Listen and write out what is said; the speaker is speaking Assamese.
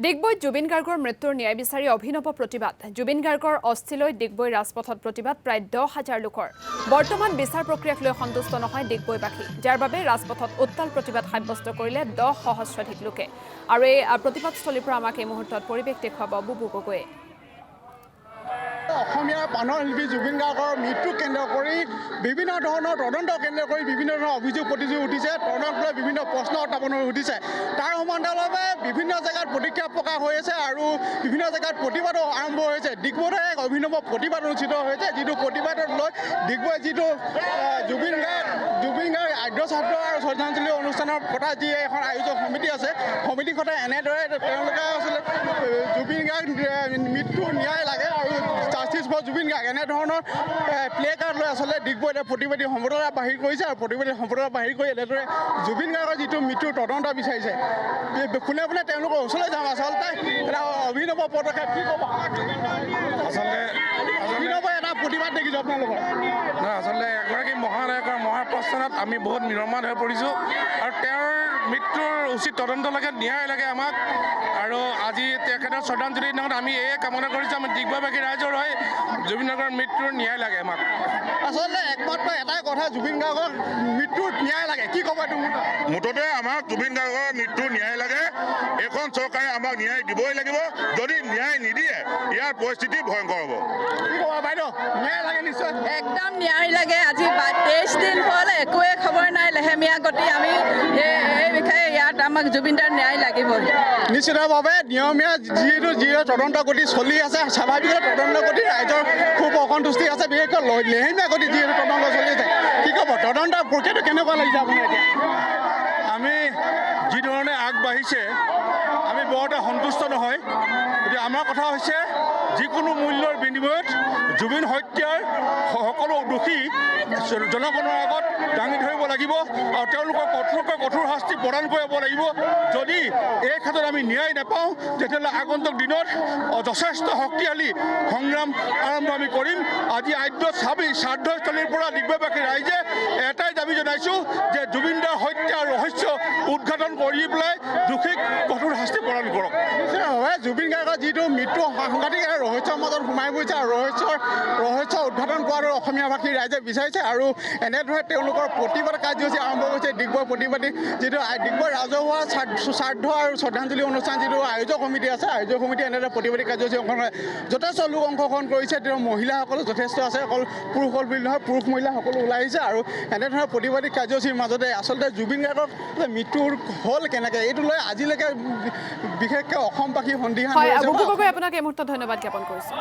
ডিগবৈত জুবিন গাৰ্গৰ মৃত্যুৰ ন্যায় বিচাৰি অভিনৱ প্ৰতিবাদ জুবিন গাৰ্গৰ অস্থিলৈ ডিগবৈ ৰাজপথত প্ৰতিবাদ প্ৰায় 10,000 লোকৰ বৰ্তমান বিচাৰ প্ৰক্ৰিয়াক লৈ সন্তুষ্ট নহয় ডিগবৈবাসী যাৰ বাবে ৰাজপথত উত্তাল প্ৰতিবাদ সাব্যস্ত কৰিলে 10 সহস্ৰাধিক লোকে আৰু এই প্ৰতিবাদস্থলীৰ পৰা আমাক এই মুহূৰ্তত পৰিৱেশ দেখুৱাব বুবু গগৈয়ে অসমীয়া প্ৰাণশিল্পী জুবিন গাৰ্গৰ মৃত্যু কেন্দ্ৰ কৰি বিভিন্ন ধৰণৰ তদন্ত কেন্দ্ৰ কৰি বিভিন্ন ধৰণৰ অভিযোগ প্ৰতিযোগ উঠিছে তদন্ত লৈ বিভিন্ন প্ৰশ্ন উত্থাপন হৈ উঠিছে তাৰ সমান্তৰালভাৱে বিভিন্ন জেগাত প্ৰতিক্ৰিয়া প্ৰকাশ হৈ আছে আৰু বিভিন্ন জেগাত প্ৰতিবাদো আৰম্ভ হৈছে ডিগবৈত এক অভিনৱ প্ৰতিবাদ অনুষ্ঠিত হৈছে যিটো প্ৰতিবাদক লৈ ডিগবৈ যিটো জুবিন গাৰ্গ আদ্য ছাত্ৰ আৰু শ্ৰদ্ধাঞ্জলি অনুষ্ঠানৰ পতা যি এখন আয়োজক সমিতি আছে সমিতিখনে এনেদৰে তেওঁলোকে আচলতে জুবিন গাৰ্গ মৃত্যু ন্যায় লাগে আৰু জাষ্টিছ ফৰ জুবিন গাৰ্গ এনেধৰণৰ প্লে কাৰ্ড লৈ আচলতে ডিগবৈতে প্ৰতিবাদী সম্প্ৰদায় বাহিৰ কৰিছে আৰু প্ৰতিবাদী সম্প্ৰদায় বাহিৰ কৰি এনেদৰে জুবিন গাৰ্গৰ যিটো মৃত্যুৰ তদন্ত বিচাৰিছে কোনে কোনে তেওঁলোকৰ ওচৰলৈ যাম আচলতে এটা অভিনৱ পদক্ষেপ কি ক'ব আচলতে অভিনৱ এটা প্ৰতিবাদ দেখিছোঁ আপোনালোকৰ আচলতে এগৰাকী মহানায়কৰ মহাপ্ৰস্থানত আমি বহুত নিৰ্মাণ হৈ পৰিছোঁ আৰু তেওঁৰ মৃত্যুৰ উচিত তদন্তলৈকে ন্যায় লাগে আমাক আৰু আজি তেখেতৰ শ্ৰদ্ধাঞ্জলিৰ দিনাখন আমি এই কামনা কৰিছোঁ আমি ডিগবৈবাসী ৰাইজৰ হৈ জুবিন গাৰ্গৰ মৃত্যুৰ ন্যায় লাগে আমাক আচলতে একমাত্ৰ এটাই কথা জুবিন গাৰ্গৰ মৃত্যুৰ ন্যায় লাগে কি ক'ব এইটো মুঠতে আমাক জুবিন গাৰ্গৰ মৃত্যুৰ ন্যায় লাগে এখন চৰকাৰে আমাক ন্যায় দিবই লাগিব যদি ন্যায় নিদিয়ে ইয়াৰ পৰিস্থিতি ভয়ংকৰ হ'ব কি ক'ব বাইদেউ ন্যায় লাগে নিশ্চয় একদম ন্যায় লাগে আজি 23 দিন হ'ল একোৱে খবৰ নাই লেহেমীয়া গতি আমি এই বিষয়ে ইয়াত আমাক জুবিনদাৰ ন্যায় লাগিবই নিশ্চিতভাৱে নিয়মীয়া যিটো তদন্ত গতি চলি আছে স্বাভাৱিক তদন্ত গতি ৰাইজৰ খুব অসন্তুষ্টি আছে বিশেষকৈ লেহেমীয়া গতি যিহেতু তদন্ত চলি আছে কি ক'ব তদন্ত প্ৰক্ৰিয়াটো কেনেকুৱা লাগিছে আপোনাৰ এতিয়া আমি যিধৰণে আগবাঢ়িছে আমি বৰতে সন্তুষ্ট নহয় গতিকে আমাৰ কথা হৈছে যিকোনো মূল্যৰ বিনিময়ত জুবিন হত্যাৰ সকলো দোষী জনগণৰ আগত দাঙি ধৰিব লাগিব আৰু তেওঁলোকক কঠোৰ শাস্তি প্ৰদান কৰিব লাগিব যদি এই ক্ষেত্ৰত আমি ন্যায় নাপাওঁ তেতিয়াহ'লে আগন্তুক দিনত যথেষ্ট শক্তিশালী সংগ্ৰাম আৰম্ভ আমি কৰিম আজি আদ্য শ্ৰাদ্ধস্থলীৰ পৰা ডিগবৈবাসী ৰাইজে এটাই দাবী জনাইছোঁ যে জুবিনদাৰ হত্যাৰ ৰহস্য উদঘাটন কৰি পেলাই দোষীক কঠোৰ শাস্তি প্ৰদান কৰক জুবিন গাৰ্গৰ যিটো মৃত্যু সাংঘাতিক ৰহস্যৰ মাজত সোমাই পৰিছে আৰু ৰহস্য উদঘাটন কৰাটো অসমীয়াভাষী ৰাইজে বিচাৰিছে আৰু এনেদৰে তেওঁলোকৰ প্ৰতিবাদ কাৰ্যসূচী আৰম্ভ কৰিছে ডিগবৈ প্ৰতিবাদী যিটো ডিগবৈ ৰাজহুৱা শ্ৰাদ্ধ আৰু শ্ৰদ্ধাঞ্জলি অনুষ্ঠান যিটো আয়োজক সমিতি আছে আয়োজক সমিতি এনেদৰে প্ৰতিবাদী কাৰ্যসূচী অংশগ্ৰহণ যথেষ্ট লোক অংশগ্ৰহণ কৰিছে তেওঁ মহিলাসকলো যথেষ্ট আছে অকল পুৰুষসকল বুলি নহয় পুৰুষ মহিলা সকলো ওলাই আহিছে আৰু এনেধৰণৰ প্ৰতিবাদী কাৰ্যসূচীৰ মাজতে আচলতে জুবিন গাৰ্গৰ মৃত্যু হ'ল কেনেকৈ এইটো লৈ আজিলৈকে বিশেষকৈ অসমবাসী সন্দিহান বুবু গগৈ আপোনাক এই মুহূৰ্তত ধন্যবাদ জ্ঞাপন কৰিছোঁ